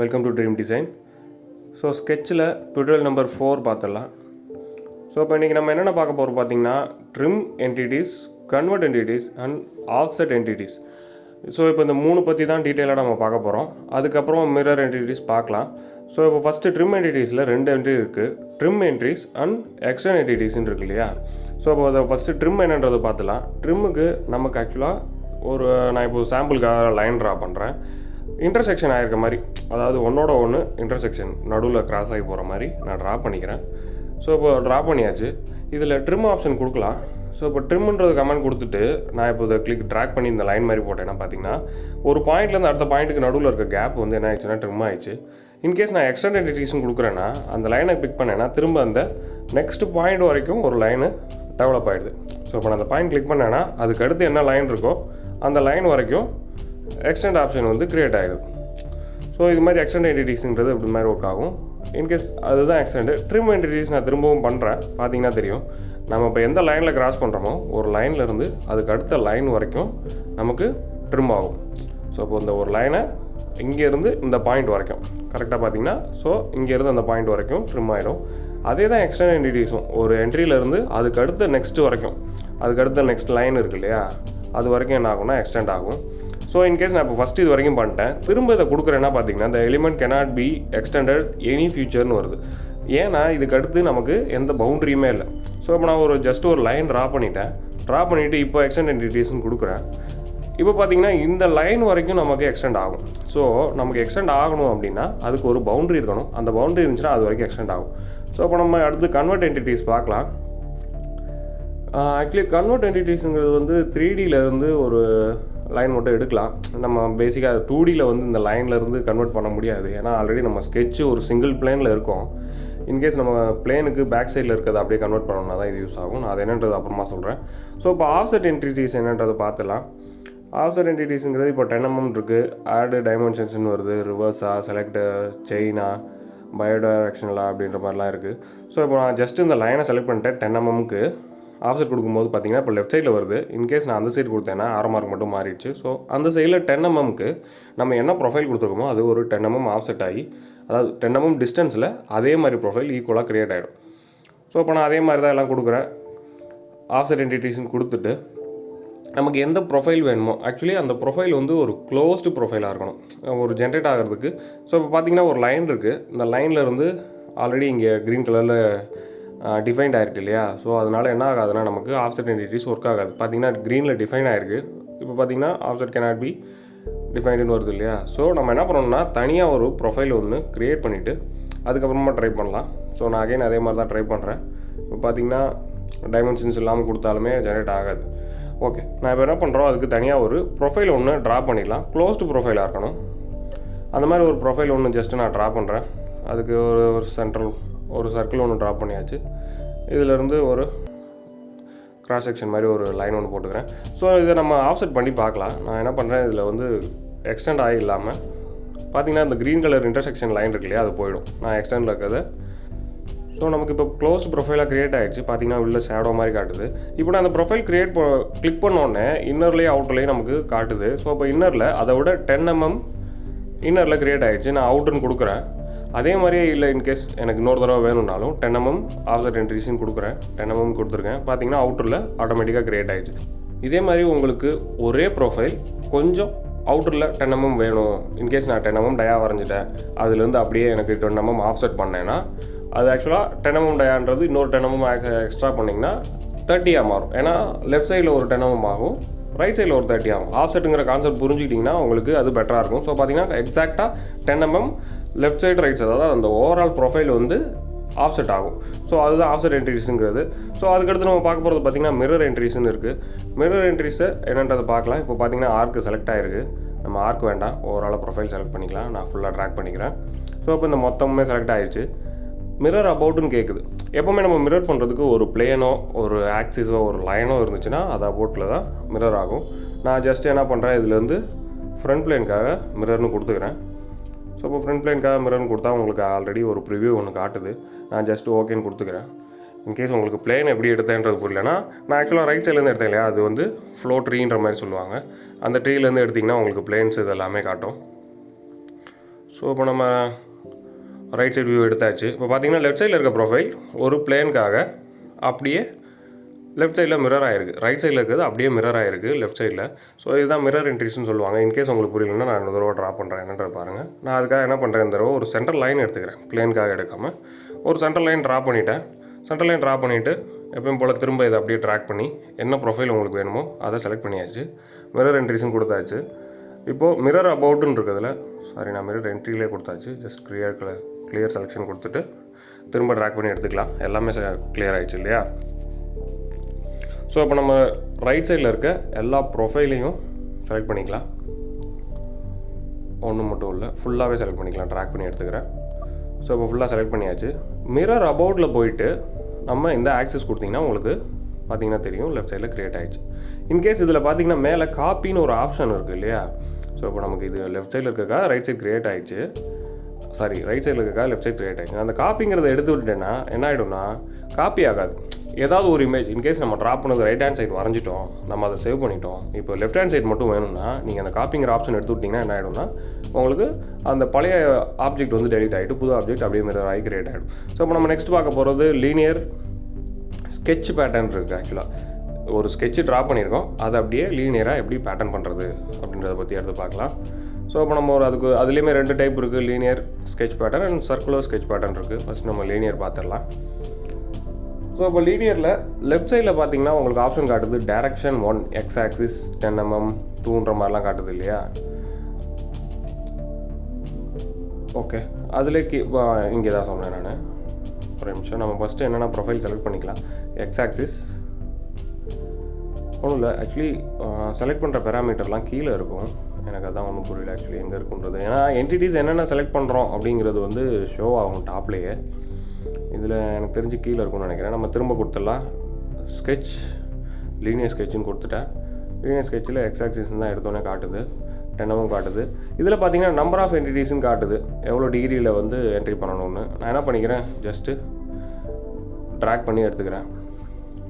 Welcome to Dream Design. So sketchல tutorial number 4 பார்த்தலாம். So இப்போ இன்றைக்கி நம்ம என்னென்ன பார்க்க போகிறோம் பார்த்தீங்கன்னா trim entities, convert entities and offset entities. So இப்போ இந்த மூணு பற்றி தான் டீட்டெயிலாக நம்ம பார்க்க போகிறோம். அதுக்கப்புறம் மிரர் என்டிட்டிஸ் பார்க்கலாம். ஸோ இப்போ ஃபஸ்ட்டு ட்ரிம் என்டிட்டிஸில் ரெண்டு என்ட்ரி இருக்குது, ட்ரிம் என்ட்ரிஸ் அண்ட் எக்ஸ்டர்ன் என்டிட்டிஸ்ன்னு இருக்கு இல்லையா. ஸோ இப்போ அதை ஃபஸ்ட்டு ட்ரிம் என்னன்றதை பார்த்துலாம். ட்ரிம்முக்கு நமக்கு ஆக்சுவலாக நான் இப்போ சாம்பிளுக்காக லைன் ட்ரா பண்ணுறேன். இன்டர்செக்ஷன் ஆகிருக்க மாதிரி, அதாவது ஒன்றோட ஒன்று இன்டர்செக்ஷன் நடுவில் கிராஸ் ஆகி போகிற மாதிரி நான் ட்ரா பண்ணிக்கிறேன். ஸோ இப்போ ட்ரா பண்ணியாச்சு. இதில் ட்ரிம் ஆப்ஷன் கொடுக்கலாம். ஸோ இப்போ ட்ரிம்ன்றது கமெண்ட் கொடுத்துட்டு நான் இப்போ இதை ட்ராக் பண்ணி இந்த லைன் மாதிரி போட்டேன்னா பார்த்தீங்கன்னா ஒரு பாயிண்ட்லேருந்து அடுத்த பாயிண்ட்டுக்கு நடுவில் இருக்க கேப் வந்து என்ன ஆயிடுச்சுன்னா ட்ரிம் ஆயிடுச்சு. இன்கேஸ் நான் எக்ஸ்டெண்ட் என்டிட்டிஸும் கொடுக்குறேன்னா அந்த லைனை பிக் பண்ணேன்னா திரும்ப அந்த நெக்ஸ்ட் பாயிண்ட் வரைக்கும் ஒரு லைனு டெவலப் ஆகிடுது. ஸோ இப்போ நான் அந்த பாயிண்ட் கிளிக் பண்ணேன்னா அதுக்கு அடுத்து என்ன லைன் இருக்கோ அந்த லைன் வரைக்கும் எக்ஸ்டெண்ட் ஆப்ஷன் வந்து க்ரியேட் ஆகிடுது. ஸோ இது மாதிரி எக்ஸ்டெண்ட் என்டிட்டிஸுங்கிறது இப்படி மாதிரி ஒர்க் ஆகும். இன்கேஸ் அதுதான் எக்ஸ்டெண்டு. ட்ரிம் என்டிட்டிஸ் நான் திரும்பவும் பண்ணுறேன். பார்த்தீங்கன்னா தெரியும், நம்ம இப்போ எந்த லைனில் கிராஸ் பண்ணுறோமோ ஒரு லைன்லேருந்து அதுக்கு அடுத்த லைன் வரைக்கும் நமக்கு ட்ரிம் ஆகும். ஸோ இப்போ இந்த ஒரு லைனை இங்கேருந்து இந்த பாயிண்ட் வரைக்கும் கரெக்டாக பார்த்தீங்கன்னா, ஸோ இங்கேருந்து அந்த பாயிண்ட் வரைக்கும் ட்ரிம் ஆகிடும். அதே தான் எக்ஸ்டெண்ட் என்டிட்டிஸும் ஒரு என்ட்ரியிலேருந்து அதுக்கு அடுத்த நெக்ஸ்ட் வரைக்கும், அதுக்கு அடுத்த நெக்ஸ்ட் லைன் இருக்குது இல்லையா, அது வரைக்கும் என்ன ஆகும்னா எக்ஸ்டெண்ட் ஆகும். ஸோ இன்கேஸ் நான் இப்போ ஃபஸ்ட்டு இது வரைக்கும் பண்ணிட்டேன், திரும்ப இதை கொடுக்குறேன்னா பார்த்தீங்கன்னா இந்த element cannot be extended any futureன்னு வருது. ஏன்னா இதுக்கு அடுத்து நமக்கு எந்த பவுண்ட்ரியுமே இல்லை. ஸோ இப்போ நான் ஜஸ்ட் ஒரு லைன் ட்ரா பண்ணிவிட்டு இப்போ எக்ஸ்டெண்ட் என்டிட்டிஸ்ன்னு கொடுக்குறேன். இப்போ பார்த்தீங்கன்னா இந்த லைன் வரைக்கும் நமக்கு எக்ஸ்டெண்ட் ஆகும். ஸோ நமக்கு எக்ஸ்டெண்ட் ஆகணும் அப்படின்னா அதுக்கு ஒரு பவுண்ட்ரி இருக்கணும். அந்த பவுண்ட்ரி இருந்துச்சுன்னா அது வரைக்கும் எக்ஸ்டெண்ட் ஆகும். ஸோ இப்போ நம்ம அடுத்து கன்வெர்ட் என்டிட்டிஸ் பார்க்கலாம். ஆக்சுவலி கன்வெர்ட் என்டிட்டிஸுங்கிறது வந்து 3Dயிலேருந்து ஒரு லைன் மட்டும் எடுக்கலாம். நம்ம பேசிக்காக 2Dயில் வந்து இந்த லைன்லேருந்து கன்வெர்ட் பண்ண முடியாது. ஏன்னா ஆல்ரெடி நம்ம ஸ்கெட்சு ஒரு சிங்கிள் பிளேனில் இருக்கோம். இன்கேஸ் நம்ம பிளேனுக்கு பேக் சைடில் இருக்கிறத அப்படியே கன்வெர்ட் பண்ணோம்னா தான் இது யூஸ் ஆகும். நான் அது என்னன்றது அப்புறமா சொல்கிறேன். ஸோ இப்போ ஆஃப்செட் என்டிட்டிஸ் என்னன்றதை பார்த்துலாம். ஆஃப்செட் என்டிட்டிஸுங்கிறது இப்போ 10 mm இருக்குது, ஆடு டைமென்ஷன்ஸ்னு வருது, ரிவர்ஸா, செலக்ட் செயினா, பயோடைரக்ஷனலா அப்படின்ற மாதிரிலாம் இருக்குது. ஸோ இப்போ நான் ஜஸ்ட் இந்த லைனை செலக்ட் பண்ணிட்டேன். 10 mmக்கு ஆஃப்செட் கொடுக்கும்போது பார்த்தீங்கன்னா இப்போ லெஃப்ட் சைடில் வருது. இன்கேஸ் நான் அந்த சைடு கொடுத்தேன்னா ஆரோ மார்க் மட்டும் மாறிடுச்சு. ஸோ அந்த சைடில் 10 mmக்கு நம்ம என்ன ப்ரொஃபைல் கொடுத்துருக்கோமோ அது ஒரு 10 mm ஆஃப்செட் ஆகி, அதாவது 10 mm டிஸ்டன்ஸில் அதே மாதிரி ப்ரொஃபைல் ஈக்குவலாக க்ரியேட் ஆகிடும். ஸோ இப்போ நான் அதே மாதிரி தான் எல்லாம் கொடுக்குறேன். ஆஃப்செட் என்டிட்டிஸ்ன்னு கொடுத்துட்டு நமக்கு எந்த ப்ரொஃபைல் வேணுமோ, ஆக்சுவலி அந்த ப்ரொஃபைல் வந்து ஒரு க்ளோஸ்டு ப்ரொஃபைலாக இருக்கணும் ஒரு ஜென்ரேட் ஆகிறதுக்கு. ஸோ இப்போ பார்த்தீங்கன்னா ஒரு லைன் இருக்குது. இந்த லைனில் இருந்து ஆல்ரெடி இங்கே க்ரீன் கலரில் டிஃபைன்ட் ஆகிருக்கு இல்லையா. ஸோ அதனால் என்ன ஆகாதுன்னா நமக்கு ஆஃப்செட் என்டிட்டிஸ் ஒர்க் ஆகாது. பார்த்தீங்கன்னா க்ரீனில் டிஃபைன் ஆகிருக்கு. இப்போ பார்த்தீங்கன்னா ஆஃப்செட் cannot be டிஃபைன்டுன்னு வருது இல்லையா. ஸோ நம்ம என்ன பண்ணணும்னா தனியாக ஒரு ப்ரொஃபைல் ஒன்று க்ரியேட் பண்ணிவிட்டு அதுக்கப்புறமா ட்ரை பண்ணலாம். ஸோ நான் அகைன் அதே மாதிரி தான் ட்ரை பண்ணுறேன். இப்போ பார்த்தீங்கன்னா டைமென்ஷன்ஸ் இல்லாமல் கொடுத்தாலுமே ஜென்ரேட் ஆகாது. ஓகே, நான் இப்போ என்ன பண்ணுறோம், அதுக்கு தனியாக ஒரு ப்ரொஃபைல் ஒன்று ட்ரா பண்ணிடலாம். க்ளோஸ்டு ப்ரொஃபைலாக இருக்கணும். அந்த மாதிரி ஒரு ப்ரொஃபைல் ஒன்று ஜஸ்ட்டு நான் ட்ரா பண்ணுறேன். அதுக்கு ஒரு சென்ட்ரல் ஒரு சர்க்கிள் ஒன்று ட்ரா பண்ணியாச்சு. இதிலேருந்து ஒரு கிராஸ் செக்ஷன் மாதிரி ஒரு லைன் ஒன்று போட்டுக்கிறேன். ஸோ இதை நம்ம ஆஃப்செட் பண்ணி பார்க்கலாம். நான் என்ன பண்ணுறேன், இதில் வந்து எக்ஸ்டெண்ட் ஆகி இல்லாமல் பார்த்தீங்கன்னா இந்த க்ரீன் கலர் இன்டர்செக்ஷன் லைன் இருக்கு இல்லையா, அது போயிடும். நான் எக்ஸ்டெண்டில் இருக்கிறது. ஸோ நமக்கு இப்போ க்ளோஸ் ப்ரொஃபைலாக க்ரியேட் ஆகிடுச்சு. பார்த்தீங்கன்னா உள்ள ஷேடோ மாதிரி காட்டுது. இப்போ நான் அந்த ப்ரொஃபைல் கிளிக் பண்ணோடனே இன்னர்லேயே அவுட்டர்லேயே நமக்கு காட்டுது. ஸோ இப்போ இன்னரில் அதை விட 10 mm இன்னரில் க்ரியேட் ஆகிடுச்சு. நான் அவுட்டர்னு கொடுக்குறேன். அதே மாதிரியே இல்லை, இன்கேஸ் எனக்கு இன்னொரு தடவை வேணும்னாலும் 10 mm ஆஃப்செட் என்ட்ரிஸ்ன்னு கொடுக்குறேன். 10 mm கொடுத்துருக்கேன். பார்த்தீங்கன்னா அவுட்டரில் ஆட்டோமேட்டிக்காக க்ரியேட் ஆகிடுச்சு. இதே மாதிரி உங்களுக்கு ஒரே ப்ரொஃபைல் கொஞ்சம் அவுட்டரில் 10 mm வேணும், இன்கேஸ் நான் 10 mm டயா வரைஞ்சிட்டேன், அதுலேருந்து அப்படியே எனக்கு 10 mm ஆஃப்செட் பண்ணேன்னா அது ஆக்சுவலாக 10 mm டயான்றது இன்னொரு 10 mm எக்ஸ்ட்ரா பண்ணிங்கன்னா 30 மாறும். ஏன்னா லெஃப்ட் சைடில் ஒரு 10 mm ஆகும், ரைட் சைடில் ஒரு 30 ஆகும். ஆஃப்செட்டுங்கிற கான்செப்ட் புரிஞ்சுக்கிட்டிங்கன்னா உங்களுக்கு அது பெட்டராக இருக்கும். ஸோ பார்த்தீங்கன்னா எக்ஸாக்டாக 10 mm left side right side, அதாவது அந்த ஓவரால் ப்ரொஃபைல் வந்து ஆஃப்செட் ஆகும். ஸோ அதுதான் ஆஃப்செட் என்ட்ரிஸுங்கிறது. ஸோ அதுக்கடுத்து நம்ம பார்க்க போகிறது பார்த்திங்கன்னா மிரர் என்ட்ரிஸ்ன்னு இருக்குது. மிரர் என்ட்ரிஸை என்னன்றதை பார்க்கலாம். இப்போ பார்த்தீங்கன்னா ஆர்க்கு செலக்ட் ஆகிருக்கு. நம்ம ஆர்க் வேண்டாம், ஓவராலாக ப்ரொஃபைல் செலக்ட் பண்ணிக்கலாம். நான் ஃபுல்லாக ட்ராக் பண்ணிக்கிறேன். ஸோ இப்போ இந்த மொத்தமே செலக்ட் ஆகிடுச்சு. மிரர் அபவுட்னு கேட்குது. எப்போவுமே நம்ம மிரர் பண்ணுறதுக்கு ஒரு பிளேனோ ஒரு ஆக்சிஸோ ஒரு லைனோ இருந்துச்சுன்னா அது அபவுட்டில் தான் மிரர் ஆகும். நான் ஜஸ்ட் என்ன பண்ணுறேன், இதுலேருந்து ஃப்ரண்ட் பிளேனுக்காக மிரர்னு கொடுத்துக்கிறேன். ஸோ இப்போ ஃப்ரண்ட் பிளேனுக்காக மிரர்னு கொடுத்தா உங்களுக்கு ஆல்ரெடி ஒரு ப்ரிவ்யூ ஒன்று காட்டுது. நான் ஜஸ்ட் ஓகேன்னு கொடுத்துக்கிறேன். இன்கேஸ் உங்களுக்கு பிளேன் எப்படி எடுத்தேன்றது புரியலன்னா, நான் ஆக்சுவலாக ரைட் சைட்லேருந்து எடுத்தேன் இல்லையா, அது வந்து ஃப்ளோ ட்ரீன்ற மாதிரி சொல்லுவாங்க. அந்த ட்ரீலேருந்து எடுத்திங்கன்னா உங்களுக்கு பிளேன்ஸ் இது எல்லாமே காட்டும். ஸோ இப்போ நம்ம ரைட் சைடு வியூ எடுத்தாச்சு. இப்போ பார்த்தீங்கன்னா லெஃப்ட் சைடில் இருக்க ப்ரொஃபைல் ஒரு பிளேனுக்காக அப்படியே லெஃப்ட் சைடில் மிரர் ஆகிருக்கு, ரைட் சைடில் இருக்கிறது அப்படியே மிரர் ஆகிருக்கு லெஃப்ட் சைடில். ஸோ இதுதான் மிரர் என்ட்ரிஸ்னு சொல்லுவாங்க. இன்கேஸ் உங்களுக்கு புரியலன்னா நான் இந்த தடவை ட்ரா பண்ணுறேன் என்னன்றது பாருங்கள். நான் அதுக்காக என்ன பண்ணுறேன், இந்த தடவை ஒரு சென்டர் லைன் எடுத்துக்கிறேன், பிளேனுக்காக எடுக்காமல் ஒரு சென்டர் லைன் ட்ரா பண்ணிவிட்டேன். சென்டர் லைன் ட்ரா பண்ணிவிட்டு எப்பயும் போல் திரும்ப இதை அப்படியே ட்ராக் பண்ணி என்ன ப்ரொஃபைல் உங்களுக்கு வேணுமோ அதை செலக்ட் பண்ணியாச்சு. மிரர் என்ட்ரிஸும் கொடுத்தாச்சு. இப்போது மிரர் அபவுட்டுன்னு இருக்கிறதுல நான் மிரர் என்ட்ரியிலே கொடுத்தாச்சு. ஜஸ்ட் கிளியர் செலெக்ஷன் கொடுத்துட்டு திரும்ப ட்ராக் பண்ணி எடுத்துக்கலாம். எல்லாமே கிளியர் ஆகிடுச்சு இல்லையா? ஸோ இப்போ நம்ம ரைட் சைடில் இருக்க எல்லா ப்ரொஃபைலையும் செலக்ட் பண்ணிக்கலாம். ஒன்று மட்டும் இல்லை, ஃபுல்லாகவே செலக்ட் பண்ணிக்கலாம். ட்ராக் பண்ணி எடுத்துக்கிறேன். ஸோ இப்போ ஃபுல்லாக செலக்ட் பண்ணியாச்சு. மிரர் அபவுட்டில் போயிட்டு நம்ம இந்த ஆக்சஸ் கொடுத்திங்கன்னா உங்களுக்கு பார்த்தீங்கன்னா தெரியும் லெஃப்ட் சைடில் க்ரியேட் ஆகிடுச்சு. இன்கேஸ் இதில் பார்த்தீங்கன்னா மேலே காப்பின்னு ஒரு ஆப்ஷன் இருக்குது இல்லையா? ஸோ இப்போ நமக்கு இது லெஃப்ட் சைடில் இருக்கா ரைட் சைடு க்ரியேட் ஆகிடுச்சு. ரைட் சைடில் இருக்கா லெஃப்ட் சைடு க்ரியேட் ஆகிடுச்சு. அந்த காப்பிங்கிறத எடுத்து விட்டுட்டேன்னா என்ன ஆகிடும்னா காப்பி ஆகாது. ஏதாவது ஒரு இமேஜ் இன்கேஸ் நம்ம ட்ராப் பண்ணது ரைட் ஹேண்ட் சைடு வரைஞ்சிட்டோம், நம்ம அதை சேவ் பண்ணிட்டோம், இப்போ லெஃப்ட் ஹேண்ட் சைடு மட்டும் வேணும்னா நீங்கள் அந்த காப்பிங்கிற ஆப்ஷன் எடுத்து விட்டிங்கன்னா என்ன ஆகிடும்னா உங்களுக்கு அந்த பழைய ஆப்ஜெக்ட் வந்து டெலிட் ஆகிட்டு புது ஆப்ஜெக்ட் அப்படியே மிரர் ஆகி கிரியேட் ஆகிடும். ஸோ இப்போ நம்ம நெக்ஸ்ட் பார்க்க போகிறது லீனியர் ஸ்கெட்ச் பேட்டர்ன் இருக்குது. ஆக்சுவலாக ஒரு ஸ்கெட்ச் ட்ரா பண்ணியிருக்கோம், அதை அப்படியே லீனியராக எப்படி பேட்டர்ன் பண்ணுறது அப்படின்றத பற்றி எடுத்து பார்க்கலாம். ஸோ இப்போ நம்ம அதுலேயுமே 2 டைப் இருக்குது, linear sketch pattern and circular sketch pattern இருக்குது. ஃபஸ்ட் நம்ம லீனியர் பார்த்துடலாம். ஸோ இப்போ லீனியரில் லெஃப்ட் சைடில் பார்த்தீங்கன்னா உங்களுக்கு ஆப்ஷன் காட்டுது டைரக்ஷன் 1, எக்ஸ் ஆக்சிஸ் 10 mm 2ன்ற மாதிரிலாம் காட்டுது இல்லையா? ஓகே, அதில் இங்கே தான் சொன்னேன் நான். ஒரு நிமிஷம், நம்ம ஃபஸ்ட்டு என்னென்னா ப்ரொஃபைல் செலக்ட் பண்ணிக்கலாம். எக்ஸ் ஆக்சிஸ் ஒன்றும் இல்லை, ஆக்சுவலி செலக்ட் பண்ணுற பேராமீட்டர்லாம் கீழே இருக்கும். எனக்கு அதான் ஒன்றும் புரியல ஆக்சுவலி எங்கே இருக்குன்றது. ஏன்னா என்டிட்டிஸ் என்னென்ன செலக்ட் பண்ணுறோம் அப்படிங்கிறது வந்து ஷோ ஆகும் டாப்லேயே. இதில் எனக்கு தெரிஞ்சு கீழே இருக்கும்னு நினைக்கிறேன். நம்ம திரும்ப கொடுத்துடலாம். ஸ்கெட்ச் லீனியர் ஸ்கெட்சுன்னு கொடுத்துட்டேன். லீனியர் ஸ்கெட்சில் எக்ஸ் ஆக்சிஸ்ன்னு தான் எடுத்தோன்னே காட்டுது, 10 mm காட்டுது. இதில் பார்த்தீங்கன்னா நம்பர் ஆஃப் என்டிட்டிஸ்ன்னு காட்டுது, எவ்வளோ டிகிரியில் வந்து என்ட்ரி பண்ணணும்னு. நான் என்ன பண்ணிக்கிறேன், ஜஸ்ட்டு ட்ராக் பண்ணி எடுத்துக்கிறேன்.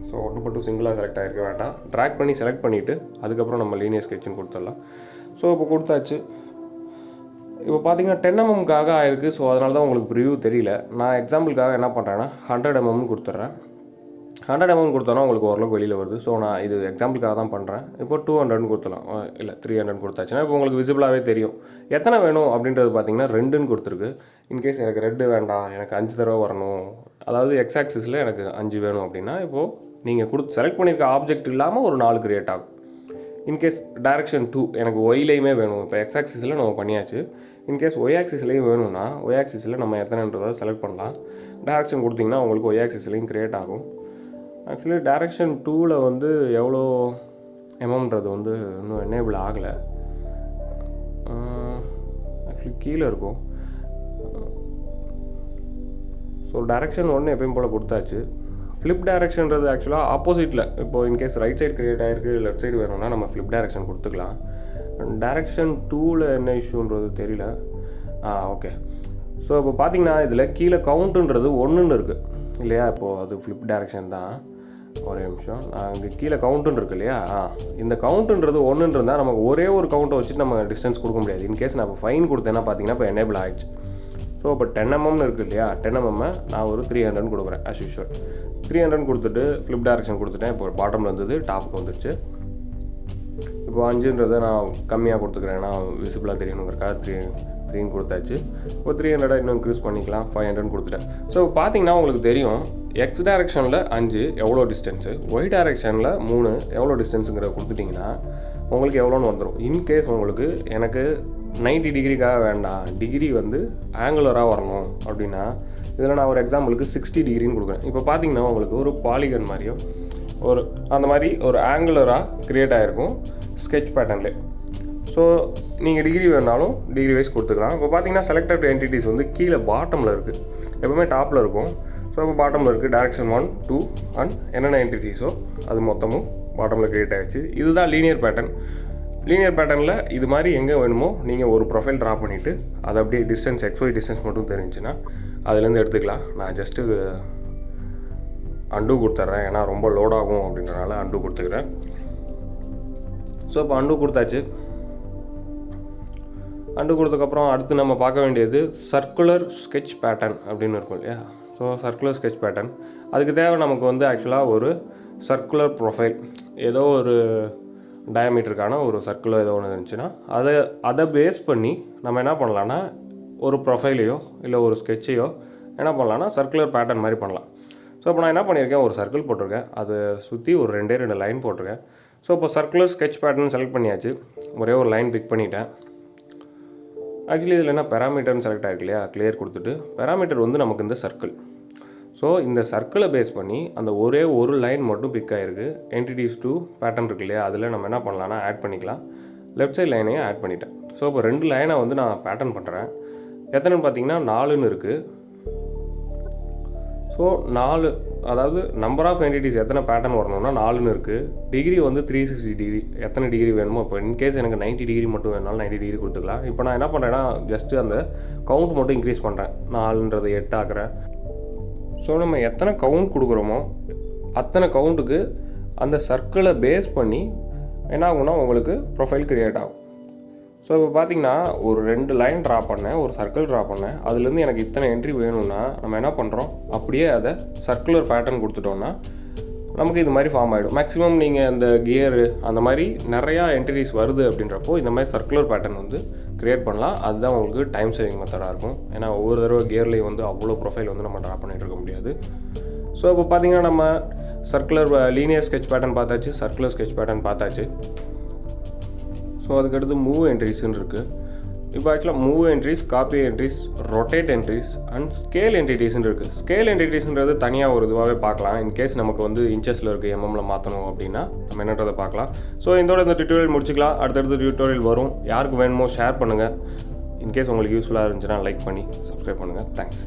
ஸோ ஒன்று மட்டும் சிங்கிளாக செலக்ட் ஆகிருக்க வேண்டாம், ட்ராக் பண்ணி செலக்ட் பண்ணிவிட்டு அதுக்கப்புறம் நம்ம லீனியர் ஸ்கெட்சுன்னு கொடுத்துடலாம். ஸோ இப்போ கொடுத்தாச்சு. இப்போ பார்த்தீங்கன்னா 10 mmக்காக ஆயிருக்கு. ஸோ அதனால தான் உங்களுக்கு ப்ரிவ்யூ தெரியல. நான் எக்ஸாம்பிளுக்காக என்ன பண்ணுறேன்னா 100 mm கொடுத்துட்றேன். 100 mm கொடுத்தோன்னா உங்களுக்கு ஓரளவுக்கு வெளியில் வருது. ஸோ நான் இது எக்ஸாம்பிளுக்காக தான் பண்ணுறேன். இப்போ 200 கொடுத்துலாம், இல்லை 300 கொடுத்தாச்சுன்னா இப்போ உங்களுக்கு விசிபிளாகவே தெரியும். எத்தனை வேணும் அப்படின்றது பார்த்தீங்கன்னா 2ன்னு கொடுத்துருக்கு. இன்கேஸ் எனக்கு 2 வேண்டாம், எனக்கு 5 தடவை வரணும், அதாவது எக்ஸ் ஆக்சிஸில் எனக்கு 5 வேணும் அப்படின்னா இப்போது நீங்கள் செலக்ட் பண்ணியிருக்க ஆப்ஜெக்ட் இல்லாமல் ஒரு 4 கிரியேட் ஆகும். இன்கேஸ் டைரக்ஷன் 2 எனக்கு ஒய்லையுமே வேணும். இப்போ எக்ஸ் ஆக்சிஸில் நம்ம பண்ணியாச்சு. இன்கேஸ் ஒய் ஆக்சிஸ்லேயும் வேணும்னா ஒய் ஆக்சிஸில் நம்ம எத்தனைன்றதை செலக்ட் பண்ணலாம். டைரக்ஷன் கொடுத்திங்கன்னா உங்களுக்கு ஒய் ஆக்சிஸ்லேயும் க்ரியேட் ஆகும். ஆக்சுவலி டைரக்ஷன் 2ல் வந்து எவ்வளோ எம்எம்ன்றது வந்து இன்னும் எனேபிள் ஆகலை. ஆக்சுவலி கீழே இருக்கும். ஸோ டைரக்ஷன் 1 எப்பயும் போல் கொடுத்தாச்சு. ஃப்ளிப் டைரக்ஷன்றது ஆக்சுவலாக ஆப்போசிட்டில், இப்போது இன்கேஸ் ரைட் சைடு க்ரியேட் ஆகிருக்கு, லெஃப்ட் சைடு வேணும்னா நம்ம ஃப்ளிப் டைரக்ஷன் கொடுத்துக்கலாம். டைரக்ஷன் 2ல் என்ன இஷ்யூன்றது தெரியல. ஓகே. ஸோ இப்போ பார்த்தீங்கன்னா இதில் கீழே கவுண்ட்டுன்றது 1ன்னு இருக்குது இல்லையா? இப்போது அது ஃப்ளிப் டைரக்ஷன் தான். ஒரே நிமிஷம், இங்கே கீழே கவுண்ட்டுன்னு இருக்குது இல்லையா? இந்த கவுண்ட்டுன்றது 1ன்னு இருந்தால் நமக்கு ஒரே ஒரு கவுண்ட்டை வச்சுட்டு நம்ம டிஸ்டன்ஸ் கொடுக்க முடியாது. இன்கேஸ் நான் இப்போ ஃபைன் கொடுத்தேன்னா பார்த்தீங்கன்னா இப்போ எனேபிள் ஆகிடுச்சு. ஸோ இப்போ 10 mm இருக்குது இல்லையா? 10 mm நான் ஒரு 300 கொடுக்குறேன் ஆஸ் யூஷுவல். 300 கொடுத்துட்டு ஃப்ளிப் டைரக்ஷன் கொடுத்துட்டேன். இப்போ பாட்டமில் இருந்தது டாப்புக்கு வந்துடுச்சு. இப்போ 5ன்றதை நான் கம்மியாக கொடுத்துக்கிறேன், ஏன்னா விசிபிளாக தெரியணுங்கிறக்காக 3ன்னு கொடுத்தாச்சு. இப்போ 300 இன்னும் இன்க்ரீஸ் பண்ணிக்கலாம், 500 கொடுத்துட்டேன். ஸோ பார்த்தீங்கன்னா உங்களுக்கு தெரியும் எக்ஸ் டைரக்ஷனில் 5 எவ்வளோ டிஸ்டன்ஸு, ஒய் டைரக்ஷனில் 3 எவ்வளோ டிஸ்டன்ஸுங்கிற கொடுத்துட்டிங்கன்னா உங்களுக்கு எவ்வளோன்னு வந்துடும். இன்கேஸ் உங்களுக்கு எனக்கு 90 டிகிரிக்காக வேண்டாம், டிகிரி வந்து ஆங்குலராக வரணும் அப்படின்னா இதில் நான் ஒரு எக்ஸாம்பிளுக்கு 60 டிகிரின்னு கொடுக்குறேன். இப்போ பார்த்தீங்கன்னா உங்களுக்கு ஒரு பாலிகன் மாதிரியோ ஒரு அந்த மாதிரி ஒரு ஆங்குலராக க்ரியேட் ஆகிருக்கும் ஸ்கெட்ச் பேட்டர்ன்லே. ஸோ நீங்கள் டிகிரி வேணாலும் டிகிரி வைஸ் கொடுத்துக்கலாம். இப்போ பார்த்தீங்கன்னா செலக்டட் என்டிட்டிஸ் வந்து கீழே பாட்டமில் இருக்குது, எப்போவுமே டாப்பில் இருக்கும். ஸோ இப்போ பாட்டமில் இருக்குது டைரக்ஷன் 1, 2 அண்ட் என்னென்ன என்டிட்டிஸோ அது மொத்தமும் பாட்டமில் க்ரியேட் ஆகிடுச்சு. இதுதான் லீனியர் பேட்டர்ன். லீனியர் பேட்டர்னில் இது மாதிரி எங்கே வேணுமோ நீங்கள் ஒரு ப்ரொஃபைல் ட்ரா பண்ணிவிட்டு அதை அப்படியே டிஸ்டன்ஸ் XY டிஸ்டன்ஸ் மட்டும் தெரிஞ்சுன்னா அதுலேருந்து எடுத்துக்கலாம். நான் ஜஸ்ட்டு அண்டு கொடுத்துட்றேன், ஏன்னா ரொம்ப லோட் ஆகும் அப்படின்றனால அண்டு கொடுத்துக்கிறேன். ஸோ இப்போ அண்டு கொடுத்தாச்சு. அண்டு கொடுத்ததுக்கப்புறம் அடுத்து நம்ம பார்க்க வேண்டியது சர்க்குலர் ஸ்கெட்ச் பேட்டர்ன் அப்படின்னு இருக்கும் இல்லையா. ஸோ சர்க்குலர் ஸ்கெட்ச் பேட்டர்ன் அதுக்கு தேவை நமக்கு வந்து ஆக்சுவலாக ஒரு சர்க்குலர் ப்ரொஃபைல், ஏதோ ஒரு டயாமீட்டருக்கான ஒரு சர்க்குலர் ஏதோ ஒன்று இருந்துச்சுன்னா அதை பேஸ் பண்ணி நம்ம என்ன பண்ணலான்னா ஒரு ப்ரொஃபைலையோ இல்லை ஒரு ஸ்கெட்சையோ என்ன பண்ணலான்னா சர்க்குலர் பேட்டர்ன் மாதிரி பண்ணலாம். ஸோ இப்போ நான் என்ன பண்ணியிருக்கேன், ஒரு சர்க்கிள் போட்டிருக்கேன், அதை சுற்றி ஒரு 2 லைன் போட்டிருக்கேன். ஸோ இப்போ சர்க்குலர் ஸ்கெட்ச் பேட்டர்ன் செலக்ட் பண்ணியாச்சு, ஒரே ஒரு லைன் பிக் பண்ணிட்டேன். ஆக்சுவலி இதில் என்ன பேராமீட்டர்னு செலக்ட் ஆகிருக்கு இல்லையா, கிளியர் கொடுத்துட்டு பேராமீட்டர் வந்து நமக்கு இந்த சர்க்கிள். ஸோ இந்த சர்க்கிளை பேஸ் பண்ணி அந்த ஒரே ஒரு லைன் மட்டும் பிக் ஆகிருக்கு. என்டிட்டிஸ் டூ பேட்டர்ன் இருக்கு இல்லையா, அதில் நம்ம என்ன பண்ணலான்னா ஆட் பண்ணிக்கலாம். லெஃப்ட் சைட் லைனையும் ஆட் பண்ணிட்டேன். ஸோ இப்போ 2 லைனை வந்து நான் பேட்டர்ன் பண்ணுறேன். எத்தனைன்னு பார்த்தீங்கன்னா 4ன்னு இருக்குது. ஸோ 4, அதாவது நம்பர் ஆஃப் என்டிட்டிஸ் எத்தனை பேட்டர்ன் வரணும்னா 4ன்னு இருக்குது. டிகிரி வந்து 360 டிகிரி, எத்தனை டிகிரி வேணுமோ. இப்போ இன்கேஸ் எனக்கு 90 டிகிரி மட்டும் வேணுனாலும் 90 டிகிரி கொடுத்துக்கலாம். இப்போ நான் என்ன பண்ணுறேன்னா ஜஸ்ட்டு அந்த கவுண்ட் மட்டும் இன்க்ரீஸ் பண்ணுறேன், 4ன்றது 8 ஆக்குறேன். ஸோ நம்ம எத்தனை கவுண்ட் கொடுக்குறோமோ அத்தனை கவுண்ட்டுக்கு அந்த சர்க்கிளை பேஸ் பண்ணி என்ன ஆகும்னா உங்களுக்கு ப்ரொஃபைல் க்ரியேட் ஆகும். ஸோ இப்போ பார்த்தீங்கன்னா ஒரு 2 லைன் ட்ரா பண்ணேன், ஒரு சர்க்கிள் ட்ரா பண்ணேன், அதுலேருந்து எனக்கு இத்தனை என்ட்ரி வேணும்னா நம்ம என்ன பண்ணுறோம், அப்படியே அதை சர்க்குலர் பேட்டர்ன் கொடுத்துட்டோம்னா நமக்கு இது மாதிரி ஃபார்ம் ஆகிடும். மேக்ஸிமம் நீங்கள் இந்த கியரு அந்த மாதிரி நிறையா என்ட்ரிஸ் வருது அப்படின்றப்போ இந்த மாதிரி சர்க்குலர் பேட்டர்ன் வந்து க்ரியேட் பண்ணலாம். அதுதான் உங்களுக்கு டைம் சேவிங் மெத்தடாக இருக்கும். ஏன்னா ஒவ்வொரு தடவை கியர்லேயும் வந்து அவ்வளோ ப்ரொஃபைல் வந்து நம்ம ட்ரா பண்ணிகிட்டு இருக்க முடியாது. ஸோ இப்போ பார்த்தீங்கன்னா நம்ம சர்க்குலர் லீனியர் ஸ்கெட்ச் பேட்டர்ன் பார்த்தாச்சு, சர்க்குலர் ஸ்கெட்ச் பேட்டர்ன் பார்த்தாச்சு. ஸோ அதுக்கடுத்து மூவ் என்ட்ரிஸ்ன்னு இருக்குது. இப்போ ஆக்சுவலாக move entries, copy entries, rotate entries and scale என்டிட்டிஸ்ன்னு இருக்குது. ஸ்கேல் என்டிட்டிஸ்ன்றது தனியாக ஒரு இதுவாகவே பார்க்கலாம். இன்கேஸ் நமக்கு வந்து இன்ச்சஸில் இருக்குது, எம்எம்மில் மாற்றணும் அப்படின்னா நம்ம என்னன்றதை பார்க்கலாம். ஸோ இந்த டியூட்டோரியல் முடிச்சுக்கலாம். அடுத்தடுத்த டியூட்டோரியல் வரும். யாருக்கு வேணுமோ ஷேர் பண்ணுங்கள். இன்கேஸ் உங்களுக்கு யூஸ்ஃபுல்லாக இருந்துச்சுன்னா லைக் பண்ணி சப்ஸ்கிரைப் பண்ணுங்கள். தேங்க்ஸ்.